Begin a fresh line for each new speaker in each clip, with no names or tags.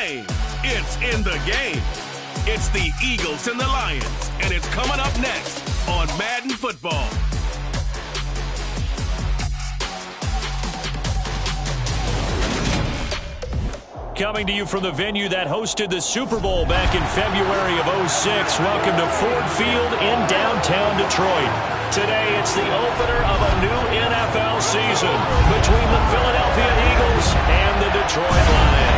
game. It's in the game. It's the Eagles and the Lions, and it's coming up next on Madden Football.
Coming to you from the venue that hosted the Super Bowl back in February of '06. Welcome to Ford Field in downtown Detroit. Today, it's the opener of a new NFL season between the Philadelphia Eagles and the Detroit Lions.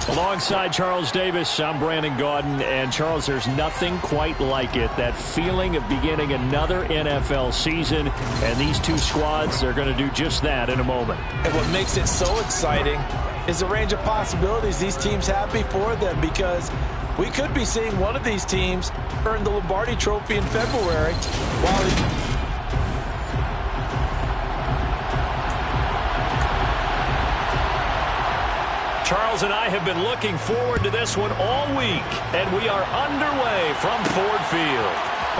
Alongside Charles Davis, I'm Brandon Gaudin. And Charles, there's nothing quite like it. That feeling of beginning another NFL season. And these two squads are going to do just that in a moment.
And what makes it so exciting is the range of possibilities these teams have before them, because we could be seeing one of these teams earn the Lombardi Trophy in February while
Charles and I have been looking forward to this one all week, and we are underway from Ford Field.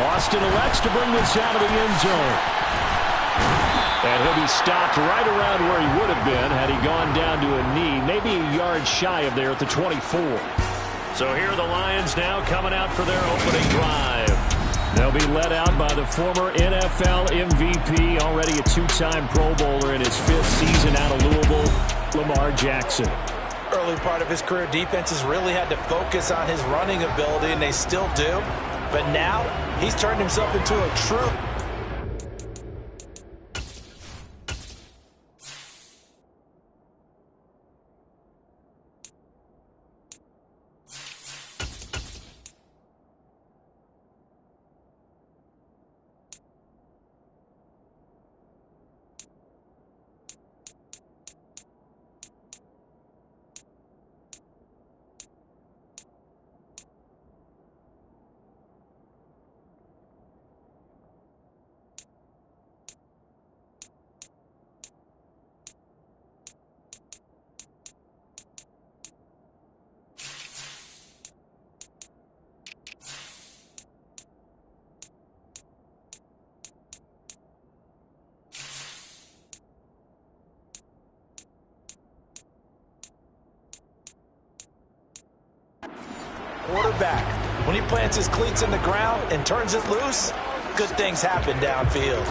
Austin elects to bring this out of the end zone. And he'll be stopped right around where he would have been had he gone down to a knee, maybe a yard shy of there at the 24. So here are the Lions now coming out for their opening drive. They'll be led out by the former NFL MVP, already a two-time Pro Bowler in his fifth season out of Louisville, Lamar Jackson.
Early part of his career, defenses really had to focus on his running ability, and they still do. But now, he's turned himself into a true quarterback. When he plants his cleats in the ground and turns it loose, good things happen downfield.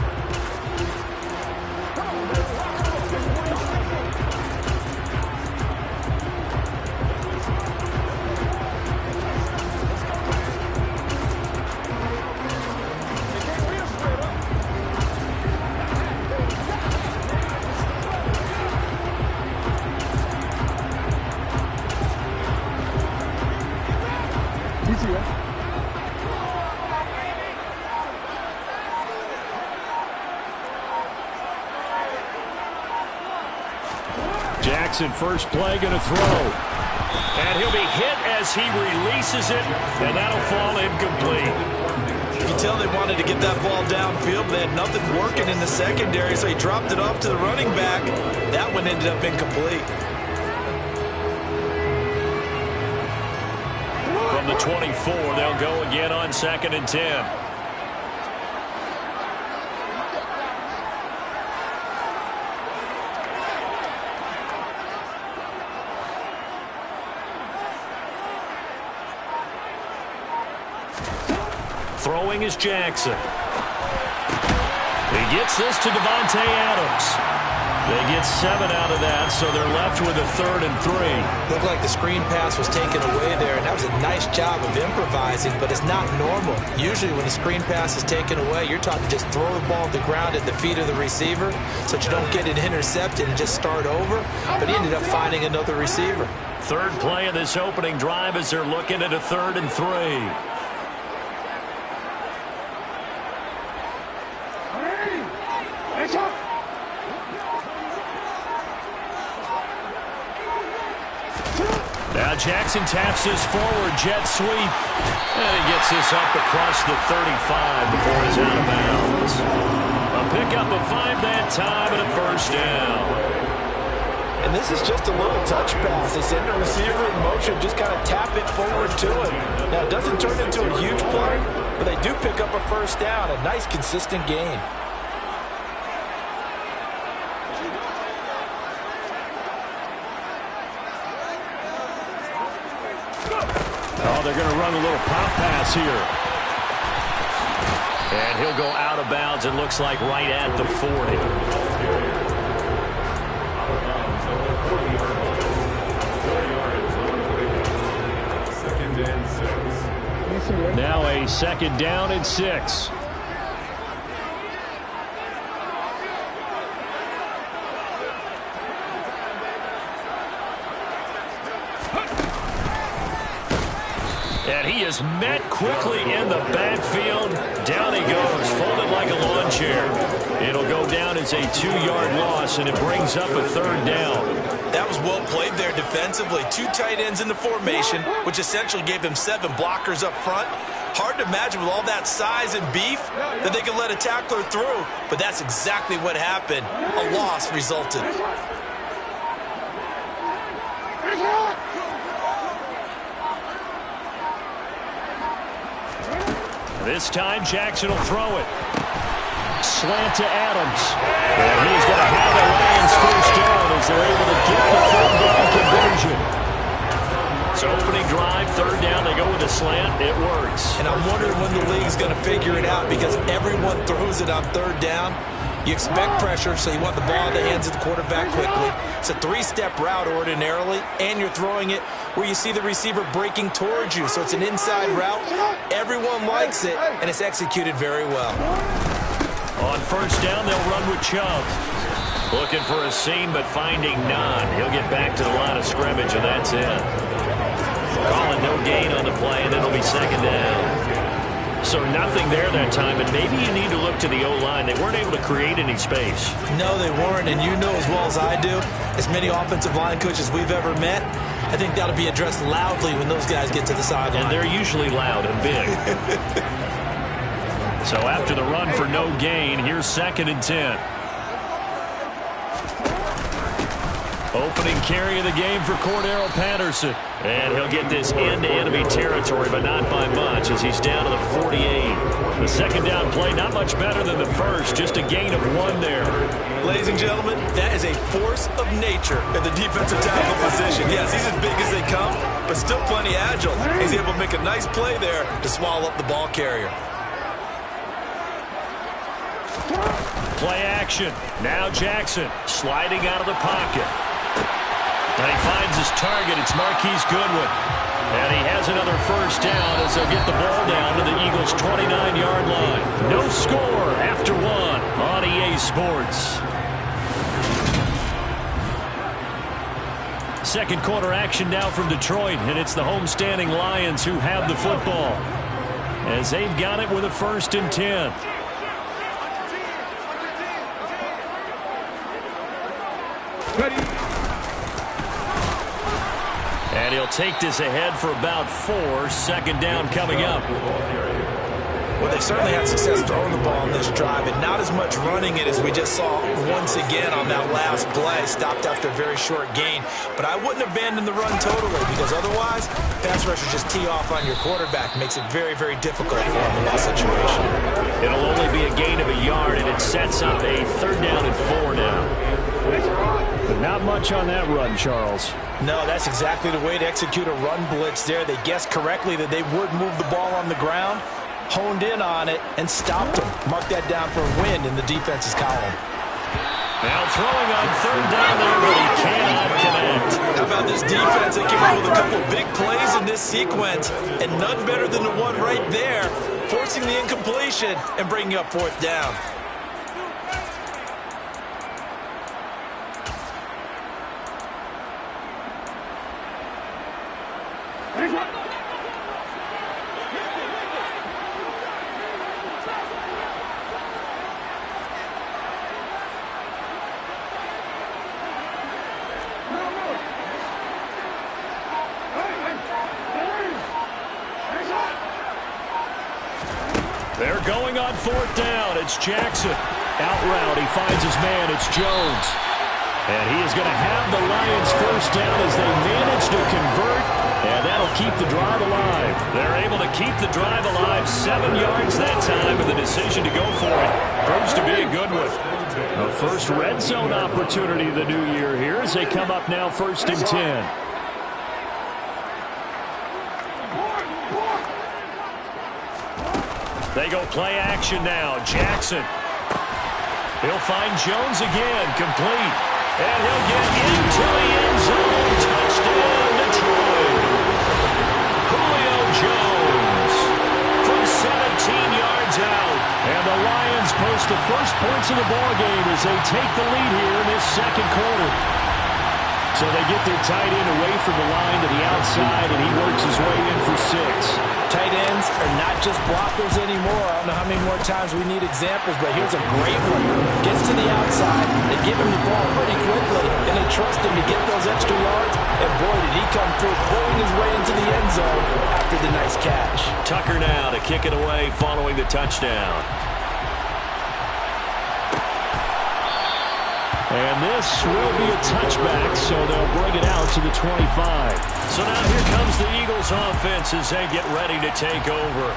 Jackson, first play, going to throw. And he'll be hit as he releases it, and that'll fall incomplete.
You can tell they wanted to get that ball downfield, but they had nothing working in the secondary, so he dropped it off to the running back. That one ended up incomplete.
From the 24, they'll go again on 2nd and 10. Throwing is Jackson. He gets this to Devontae Adams. They get 7 out of that, so they're left with a 3rd and 3.
Looked like the screen pass was taken away there, and that was a nice job of improvising, but it's not normal. Usually when the screen pass is taken away, you're taught to just throw the ball at the ground at the feet of the receiver so that you don't get it intercepted and just start over, but he ended up finding another receiver.
Third play of this opening drive as they're looking at a 3rd and 3. Now Jackson taps his forward jet sweep, and he gets this up across the 35 before he's out of bounds. A pickup of 5 that time and a first down.
And this is just a little touch pass. They send the receiver in motion, just kind of tap it forward to him. Now it doesn't turn into a huge play, but they do pick up a first down. A nice consistent gain.
they're going to run a little pop pass here. And he'll go out of bounds, it looks like right at the 40. Now a 2nd down and 6. And he is met quickly in the backfield. Down he goes, folded like a lawn chair. It'll go down as a 2-yard loss, and it brings up a 3rd down.
That was well played there defensively. 2 tight ends in the formation, which essentially gave them 7 blockers up front. Hard to imagine with all that size and beef that they could let a tackler through, but that's exactly what happened. A loss resulted.
This time Jackson will throw it. Slant to Adams. And he's going to have the Lions first down as they're able to get the 3rd down conversion. So opening drive, 3rd down, they go with a slant. It works.
And I'm wondering when the league's going to figure it out because everyone throws it on 3rd down. You expect pressure, so you want the ball in the hands of the quarterback quickly. It's a 3-step route ordinarily, and you're throwing it where you see the receiver breaking towards you. So it's an inside route. Everyone likes it, and it's executed very well.
On 1st down, they'll run with Chubb. Looking for a seam, but finding none. He'll get back to the line of scrimmage, and that's it. Calling no gain on the play, and it'll be 2nd down. So nothing there that time, and maybe you need to look to the O-line. They weren't able to create any space. No, they weren't, and you know as well as I do, as many offensive line coaches we've ever met, I think that'll be addressed loudly when those guys get to the sideline. And they're usually loud and big. So after the run for no gain, here's 2nd and 10. Opening carry of the game for Cordero Patterson. And he'll get this into enemy territory, but not by much as he's down to the 48. The 2nd down play, not much better than the first, just a gain of 1 there.
Ladies and gentlemen, that is a force of nature in the defensive tackle position. Yes, he's as big as they come, but still plenty agile. He's able to make a nice play there to swallow up the ball carrier.
Play action. Now Jackson sliding out of the pocket. And he finds his target. It's Marquise Goodwin. And he has another 1st down as they'll get the ball down to the Eagles' 29-yard line. No score after 1 on EA Sports. 2nd quarter action now from Detroit, and it's the homestanding Lions who have the football as they've got it with a 1st and 10. And he'll take this ahead for about 4. 2nd down coming up.
Well, they certainly had success throwing the ball on this drive, and not as much running it as we just saw once again on that last play. Stopped after a very short gain. But I wouldn't abandon the run totally, because otherwise, pass rushers just tee off on your quarterback. Makes it very, very difficult for him in that situation.
It'll only be a gain of 1 yard, and it sets up a 3rd down and 4 now. But not much on that run, Charles.
No, that's exactly the way to execute a run blitz there. They guessed correctly that they would move the ball on the ground, honed in on it, and stopped them. Mark that down for a win in the defense's column.
Now throwing on 3rd down there, but he cannot connect.
How about this defense? They came up with a couple of big plays in this sequence, and none better than the one right there, forcing the incompletion and bringing up 4th down.
They're going on 4th down. It's Jackson. Out route. He finds his man. It's Jones. And he is going to have the Lions first down as they manage to convert. And that'll keep the drive alive. They're able to keep the drive alive. 7 yards that time, and the decision to go for it proves to be a good one. The first red zone opportunity of the new year here as they come up now 1st and 10. They go play action now. Jackson. He'll find Jones again. Complete. And he'll get into the end zone. Touchdown, Detroit. Julio Jones from 17 yards out. And the Lions post the first points of the ballgame as they take the lead here in this second quarter. So they get their tight end away from the line to the outside, and he works his way in for 6.
Tight ends are not just blockers anymore. I don't know how many more times we need examples, but here's a great one. Gets to the outside, they give him the ball pretty quickly, and they trust him to get those extra yards, and boy, did he come through, pulling his way into the end zone after the nice catch.
Tucker now to kick it away following the touchdown. And this will be a touchback, so they'll bring it out to the 25. So now here comes the Eagles offense as they get ready to take over.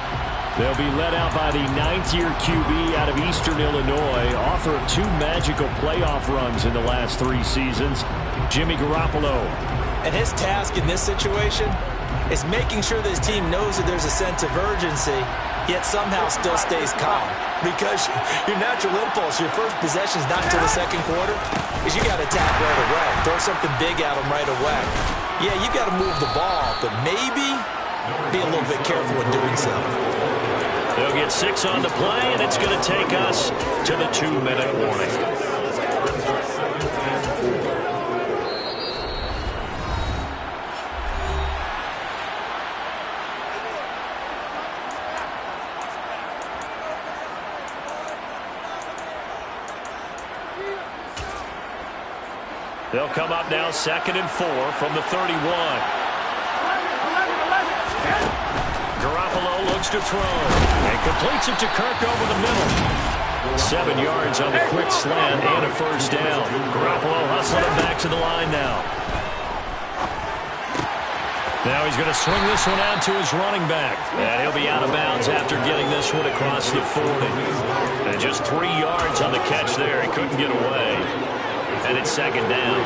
They'll be led out by the 9th-year QB out of Eastern Illinois, author of 2 magical playoff runs in the last 3 seasons, Jimmy Garoppolo.
And his task in this situation is making sure that his team knows that there's a sense of urgency, yet somehow still stays calm. Because your natural impulse, your first possession is not until the second quarter, is you got to attack right away. Throw something big at them right away. Yeah, you got to move the ball, but maybe be a little bit careful in doing so.
They'll get 6 on the play, and it's going to take us to the 2-minute warning. They'll come up now 2nd and 4 from the 31. Garoppolo looks to throw and completes it to Kirk over the middle. 7 yards on the quick slant and a first down. Garoppolo hustling him back to the line now. Now he's going to swing this one out to his running back. And he'll be out of bounds after getting this one across the 40. And just 3 yards on the catch there. He couldn't get away. And it's 2nd down.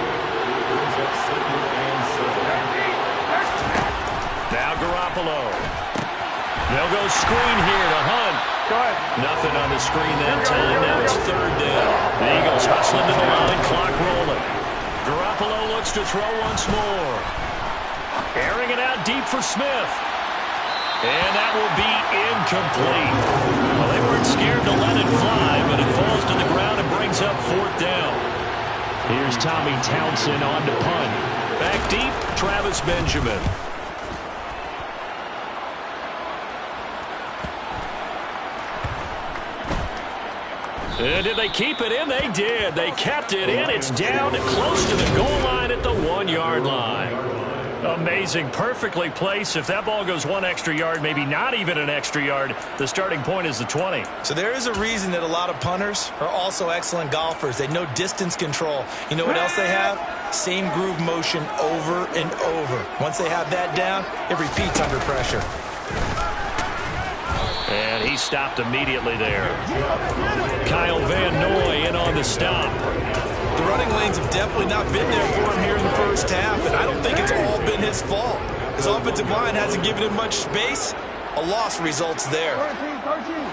Now Garoppolo. They'll go screen here to Hunt. Nothing on the screen that time. Now it's 3rd down. The Eagles hustling to the line. Clock rolling. Garoppolo looks to throw once more. Airing it out deep for Smith. And that will be incomplete. Well, they weren't scared to let it fly, but it falls to the ground and brings up 4th down. Here's Tommy Townsend on to punt. Back deep, Travis Benjamin. And did they keep it in? They did. They kept it in. It's down close to the goal line at the 1-yard line. Amazing. Perfectly placed. If that ball goes 1 extra yard, maybe not even an extra yard, the starting point is the 20.
So there is a reason that a lot of punters are also excellent golfers. They know distance control. You know what else they have? Same groove motion over and over. Once they have that down, it repeats under pressure.
And he stopped immediately there. Kyle Van Noy in on the stop.
The running lanes have definitely not been there for him here in the first half, and I don't think it's all been his fault. His offensive line hasn't given him much space. A loss results there.
13.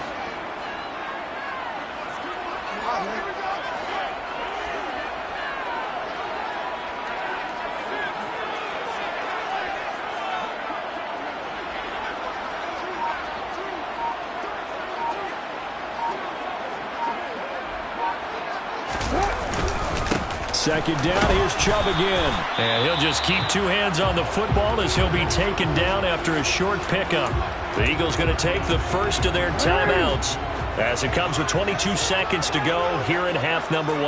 Second down, here's Chubb again. And he'll just keep 2 hands on the football as he'll be taken down after a short pickup. The Eagles going to take the first of their timeouts as it comes with 22 seconds to go here in half number 1.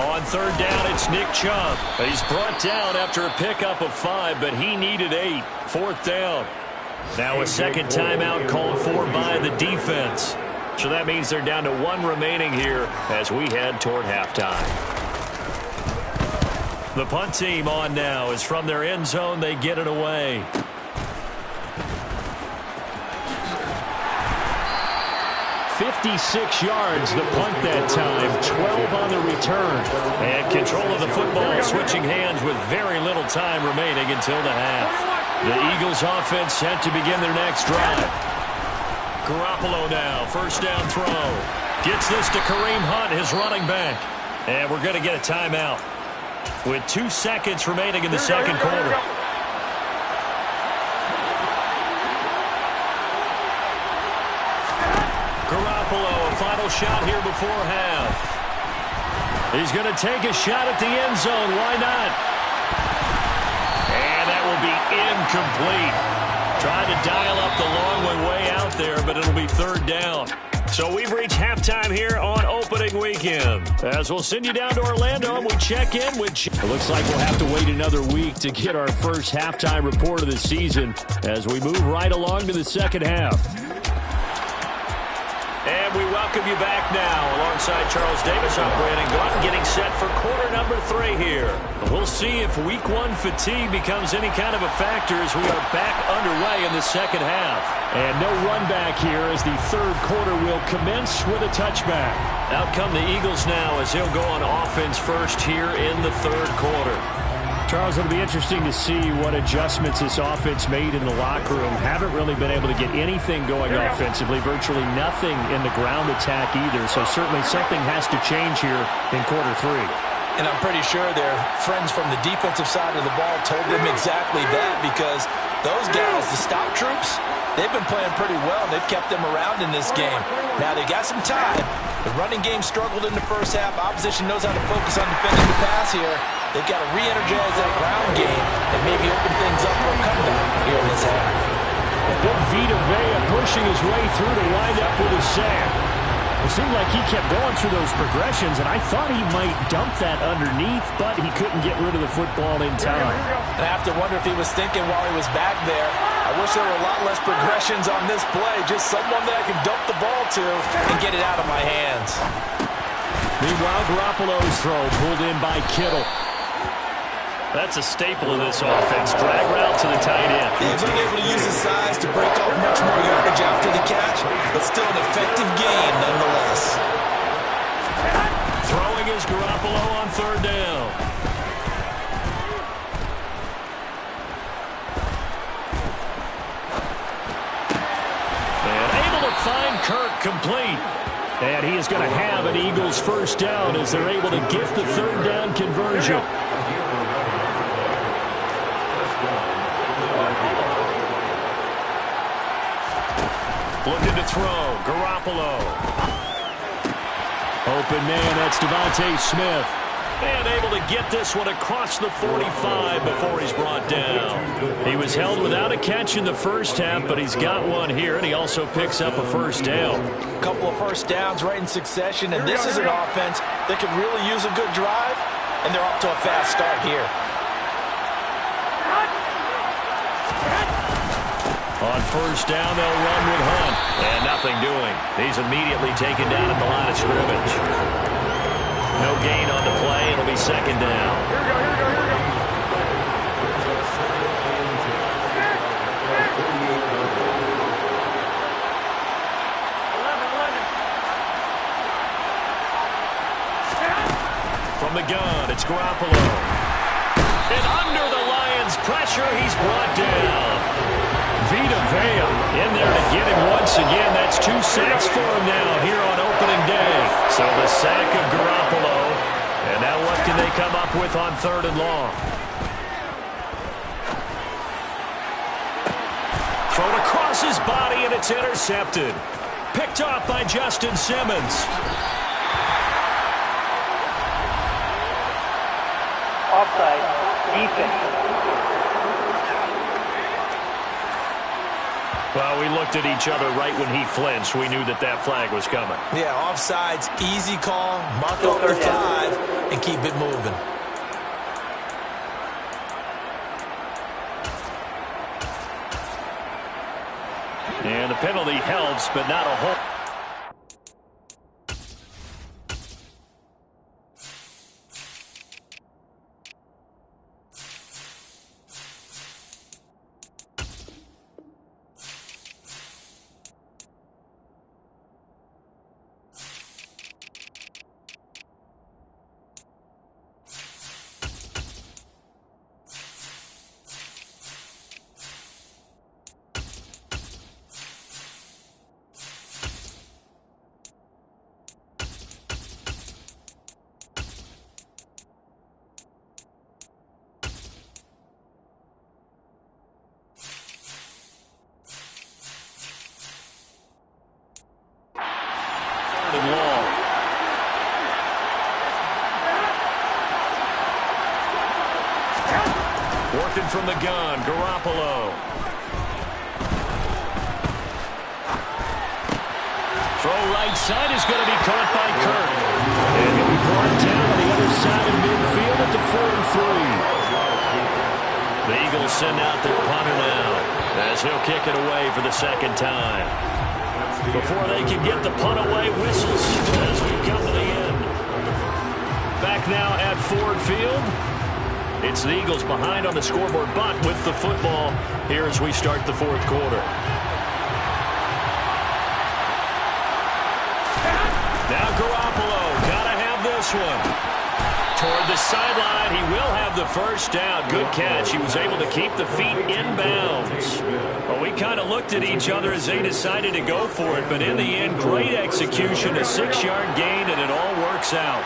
On 3rd down, it's Nick Chubb. He's brought down after a pickup of 5, but he needed 8. 4th down. Now a second timeout called for by the defense. So that means they're down to 1 remaining here as we head toward halftime. The punt team on now is from their end zone. They get it away. "56 yards, the punt that time, 12 on the return. And control of the football switching hands with very little time remaining until the half. The Eagles offense set to begin their next drive. Garoppolo now, first down throw. Gets this to Kareem Hunt, his running back. And we're going to get a timeout with 2 seconds remaining in the second quarter. Garoppolo, a final shot here before half. He's going to take a shot at the end zone. Why not? And that will be incomplete. Trying to dial up the long way out there, but it'll be third down. So we've reached halftime here on opening weekend. As we'll send you down to Orlando and we check in with... It looks like we'll have to wait another week to get our first halftime report of the season as we move right along to the second half. And we welcome you back now alongside Charles Davis. I'm Brandon Gaunt getting set for quarter number 3 here. We'll see if week 1 fatigue becomes any kind of a factor as we are back underway in the second half. And no run back here as the third quarter will commence with a touchback. Out come the Eagles now as he'll go on offense first here in the third quarter. Charles, it'll be interesting to see what adjustments this offense made in the locker room. Haven't really been able to get anything going offensively, virtually nothing in the ground attack either. So certainly something has to change here in quarter 3.
And I'm pretty sure their friends from the defensive side of the ball told them exactly that, because those guys, the stop troops, they've been playing pretty well. They've kept them around in this game. Now they got some time. The running game struggled in the first half. Opposition knows how to focus on defending the pass here. They've got to re-energize that ground game and maybe open things up for a comeback here in this half.
Big Vita Vea pushing his way through to wind up with a sack. It seemed like he kept going through those progressions, and I thought he might dump that underneath, but he couldn't get rid of the football in time.
And I have to wonder if he was thinking while he was back there, I wish there were a lot less progressions on this play, just someone that I can dump the ball to and get it out of my hands.
Meanwhile, Garoppolo's throw pulled in by Kittle. That's a staple of this offense. Drag route to the tight end.
He's unable to use his size to break off much more yardage after the catch, but still an effective gain nonetheless.
Throwing is Garoppolo on third down. And able to find Kirk complete. And he is going to have an Eagles first down as they're able to get the third down conversion. Looking to throw. Garoppolo. Open man, that's Devontae Smith. And able to get this one across the 45 before he's brought down. He was held without a catch in the first half, but he's got one here, and he also picks up a first down.
A couple of first downs right in succession, and this is an offense that could really use a good drive, and they're off to a fast start here.
On first down, they'll run with Hunt. And nothing doing. He's immediately taken down at the line of scrimmage. No gain on the play. It'll be second down. From the gun, it's Garoppolo. And under the Lions' pressure, he's brought down. Vita Vea in there to get him once again. That's 2 sacks for him now here on opening day. So the sack of Garoppolo. And now what can they come up with on third and long? Thrown across his body, and it's intercepted. Picked off by Justin Simmons.
Offside. Defense.
Well, we looked at each other right when he flinched. We knew that that flag was coming.
Yeah, offsides, easy call, mark off the 5, and keep it moving.
And the penalty helps, but not a whole... and long. Working from the gun, Garoppolo. Throw right side is going to be caught by Kirk. And he'll be brought down on the other side of midfield at the 43. The Eagles send out their punter now as he'll kick it away for the second time. Before they can get the punt away, whistles as we've come to the end. Back now at Ford Field. It's the Eagles behind on the scoreboard, but with the football here as we start the fourth quarter. Now Garoppolo, gotta have this one. Toward the sideline, he will have the first down. Good catch. He was able to keep the feet in bounds. Well, we kind of looked at each other as they decided to go for it, but in the end, great execution, a 6-yard gain, and it all works out.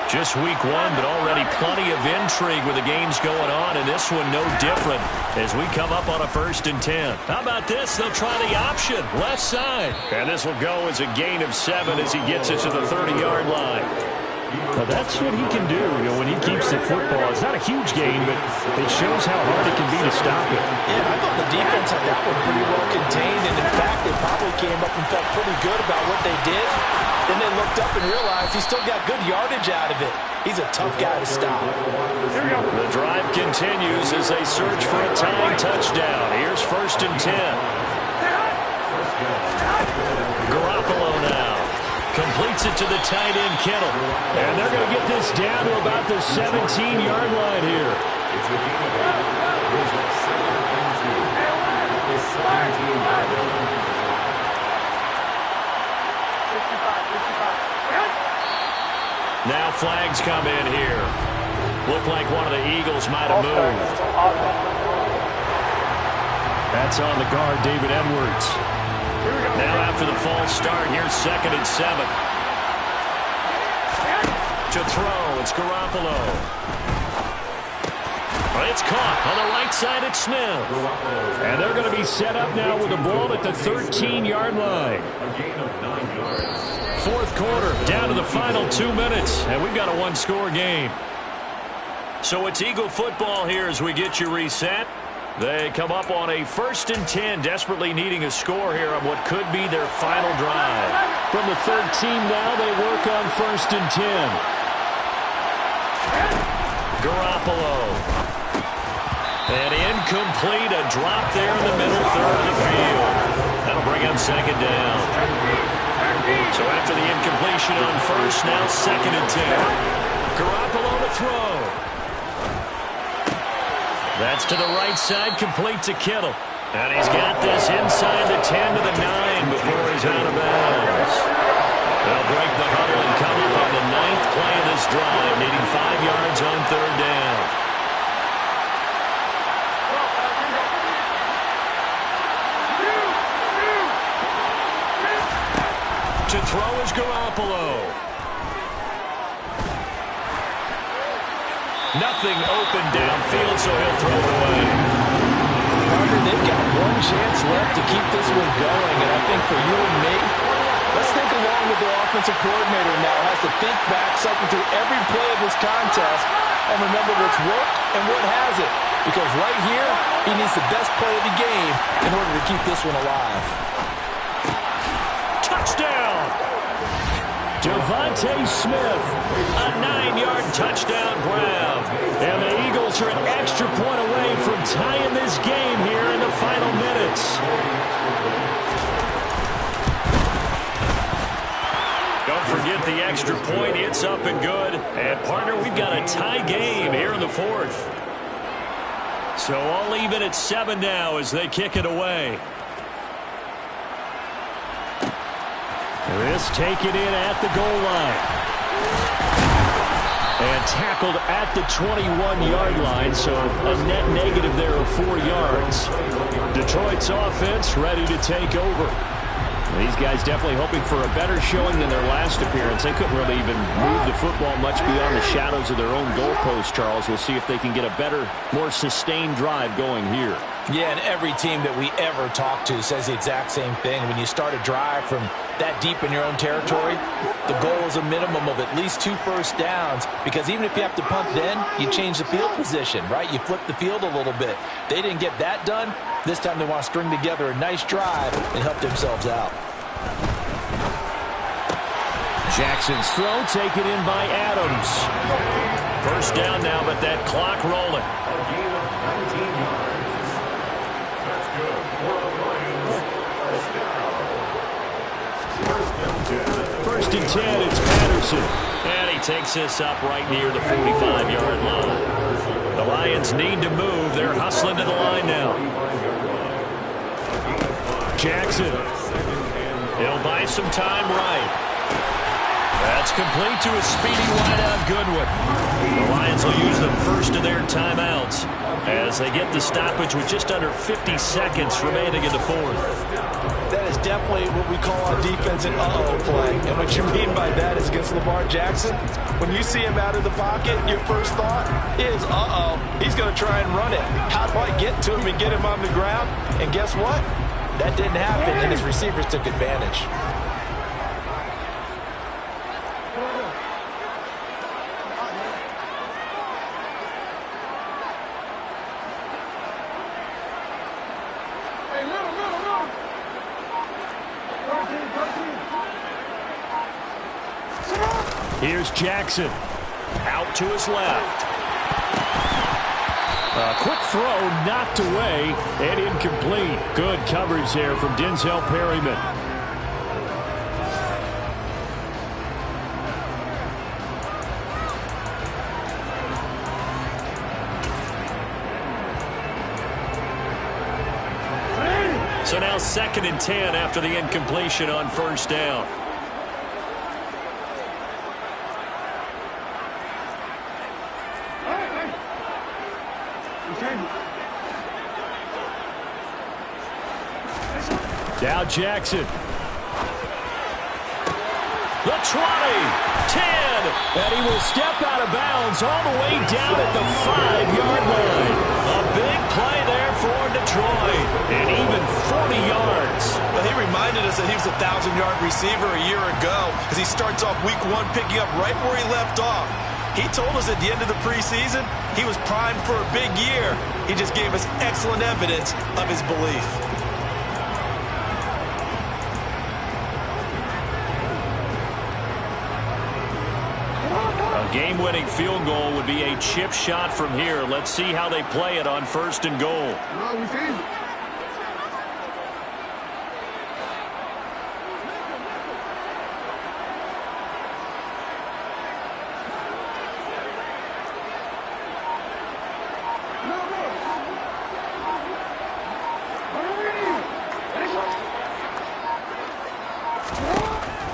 Just week one, but already plenty of intrigue with the games going on, and this one no different as we come up on a 1st and 10. How about this? They'll try the option, left side. And this will go as a gain of 7 as he gets it to the 30-yard line. Well, that's what he can do, when he keeps the football. It's not a huge gain, but it shows how hard it can be to stop it.
Yeah, I thought the defense had that one pretty well contained, and in fact, they probably came up and felt pretty good about what they did. Then they looked up and realized he still got good yardage out of it. He's a tough guy to stop.
The drive continues as they search for a tying touchdown. Here's 1st and 10. Garoppolo now. Completes it to the tight end, Kittle. And they're going to get this down to about the 17-yard line here. Now flags come in here. Looked like one of the Eagles might have moved. That's on the guard, David Edwards. Now after the false start, here's 2nd and 7. To throw, it's Garoppolo. It's caught on the right side at Smith. And they're going to be set up now with the ball at the 13-yard line. Fourth quarter, down to the final 2 minutes, and we've got a one-score game. So it's Eagle football here as we get you reset. They come up on a 1st and 10, desperately needing a score here on what could be their final drive. From the 13 now, they work on 1st and 10. Garoppolo. And incomplete, a drop there in the middle third of the field. That'll bring up 2nd down. So after the incompletion on 1st, now 2nd and 10. Garoppolo to throw. That's to the right side, complete to Kittle. And he's got this inside the 10 to the 9 before he's out of bounds. They'll break the huddle and come up on the 9th play of this drive, needing 5 yards on 3rd down. To throw is Garoppolo. Nothing open downfield, so he'll throw it away.
Carter, they've got one chance left to keep this one going, and I think for you and me, let's think along with their offensive coordinator now. Has to think back, cycle through every play of this contest, and remember what's worked and what hasn't. Because right here, he needs the best play of the game in order to keep this one alive.
Touchdown! Devontae Smith, a 9-yard touchdown grab. And the Eagles are an extra point away from tying this game here in the final minutes. Don't forget the extra point. It's up and good. And, partner, we've got a tie game here in the 4th. So all even at 7 now as they kick it away. This taken in at the goal line. And tackled at the 21-yard line, so a net negative there of 4 yards. Detroit's offense ready to take over. These guys definitely hoping for a better showing than their last appearance. They couldn't really even move the football much beyond the shadows of their own goalpost, Charles. We'll see if they can get a better, more sustained drive going here.
Yeah, and every team that we ever talk to says the exact same thing. When you start a drive from that deep in your own territory, the goal is a minimum of at least 2 first downs, because even if you have to punt then, you change the field position, right? You flip the field a little bit. They didn't get that done. This time they want to string together a nice drive and help themselves out.
Jackson's throw taken in by Adams. First down now, but that clock rolling. First and 10, it's Patterson. And he takes this up right near the 45-yard line. The Lions need to move. They're hustling to the line now. Jackson. He'll buy some time right. That's complete to a speedy wideout Goodwin. The Lions will use the first of their timeouts as they get the stoppage with just under 50 seconds remaining in the fourth.
That is definitely what we call on defense an uh-oh play. And what you mean by that is against Lamar Jackson, when you see him out of the pocket, your first thought is, uh-oh, he's going to try and run it. How do I get to him and get him on the ground? And guess what? That didn't happen, and his receivers took advantage.
Here's Jackson. Out to his left. A quick throw knocked away and incomplete. Good coverage there from Denzel Perryman. So now 2nd and 10 after the incompletion on first down. Now Jackson. The 20, 10, and he will step out of bounds all the way down at the 5-yard line. A big play there for Detroit, and even 40 yards.
Well, he reminded us that he was a 1,000-yard receiver a year ago, as he starts off week 1 picking up right where he left off. He told us at the end of the preseason he was primed for a big year. He just gave us excellent evidence of his belief.
Game-winning field goal would be a chip shot from here. Let's see how they play it on 1st and goal.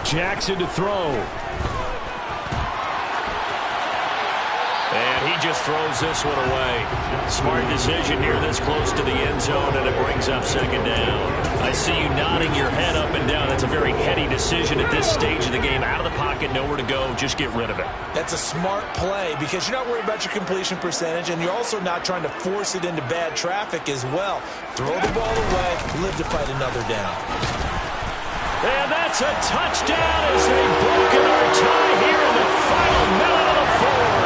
Jackson to throw. And he just throws this one away. Smart decision here this close to the end zone, and it brings up 2nd down. I see you nodding your head up and down. That's a very heady decision at this stage of the game. Out of the pocket, nowhere to go. Just get rid of it.
That's a smart play because you're not worried about your completion percentage, and you're also not trying to force it into bad traffic as well. Throw the ball away, live to fight another down.
And that's a touchdown as they've broken our tie here in the final minute of the fourth.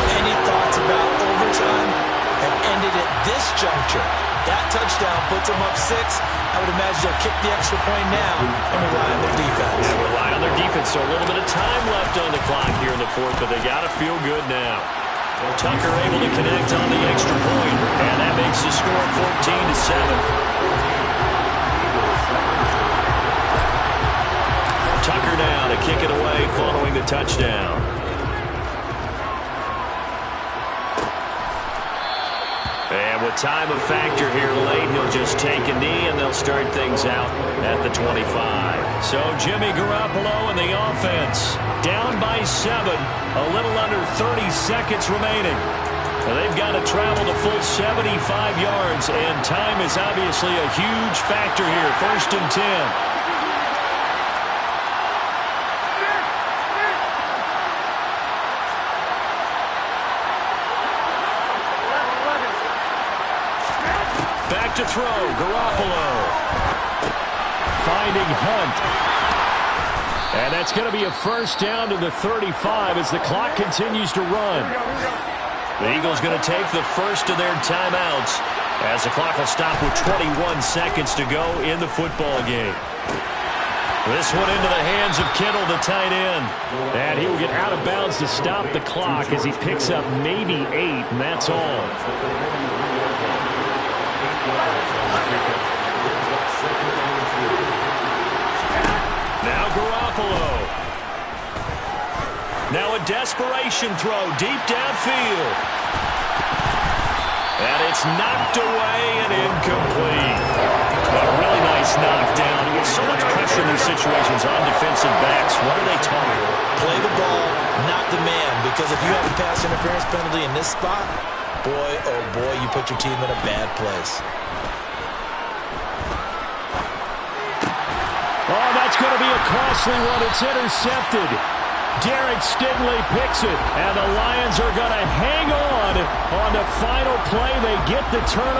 Any thoughts about overtime have ended at this juncture. That touchdown puts them up 6. I would imagine they'll kick the extra point now and rely on their defense.
And rely on their defense, so a little bit of time left on the clock here in the fourth, but they got to feel good now. Tucker able to connect on the extra point, and that makes the score 14-7. Tucker now to kick it away following the touchdown. And with time a factor here late, he'll just take a knee and they'll start things out at the 25. So Jimmy Garoppolo and the offense down by 7, a little under 30 seconds remaining. And they've got to travel the full 75 yards, and time is obviously a huge factor here. 1st and 10. back to throw. Garoppolo finding Hunt. And that's going to be a first down to the 35 as the clock continues to run. The Eagles going to take the first of their timeouts as the clock will stop with 21 seconds to go in the football game. This one into the hands of Kittle, the tight end. And he will get out of bounds to stop the clock as he picks up maybe 8, and that's all. Now Garoppolo. Now a desperation throw deep downfield. And it's knocked away and incomplete. A really nice knockdown. You get so much pressure in these situations on defensive backs. What are they taught?
Play the ball, not the man. Because if you have a pass interference penalty in this spot, boy, oh boy, you put your team in a bad place.
Oh, that's going to be a costly one. It's intercepted. Derek Stingley picks it, and the Lions are going to hang on the final play. They get the turnover.